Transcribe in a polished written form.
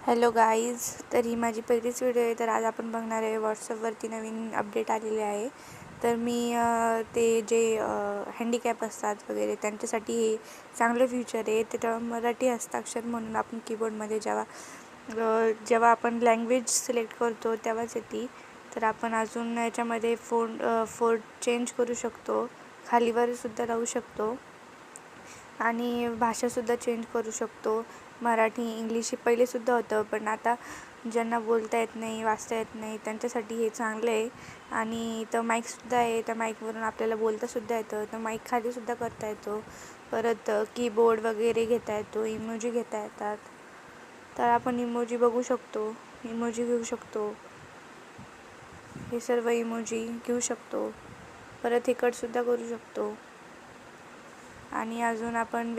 Hello guys, तर ही माझी पहिलीच व्हिडिओ आहे. तर आज आपण बघणार आहे व्हॉट्सअपवरती नवीन अपडेट आलेले आहे. तर मी ते जे हँडिकॅप असतात वगैरे त्यांच्यासाठी हे चांगलं फ्युचर आहे. त्याच्या मराठी हस्ताक्षर म्हणून आपण कीबोर्डमध्ये जेव्हा आपण लँग्वेज सिलेक्ट करतो तेव्हाच येते. तर आपण अजून याच्यामध्ये फोन चेंज करू शकतो, खालीवरसुद्धा राहू शकतो आणि भाषासुद्धा चेंज करू शकतो. मराठी इंग्लिश हे पहिलेसुद्धा होतं, पण आता ज्यांना बोलता येत नाही, वाचता येत नाही त्यांच्यासाठी हे चांगलं आहे. आणि इथं माईकसुद्धा आहे, त्या माईकवरून आपल्याला बोलतासुद्धा येतं. तर माईक खालीसुद्धा करता येतो. परत कीबोर्ड वगैरे घेता येतो, इमोजी घेता येतात. तर आपण इमोजी बघू शकतो, इमोजी घेऊ शकतो, हे सर्व इमोजी घेऊ शकतो. परत हे कटसुद्धा करू शकतो. आणि अजून आपण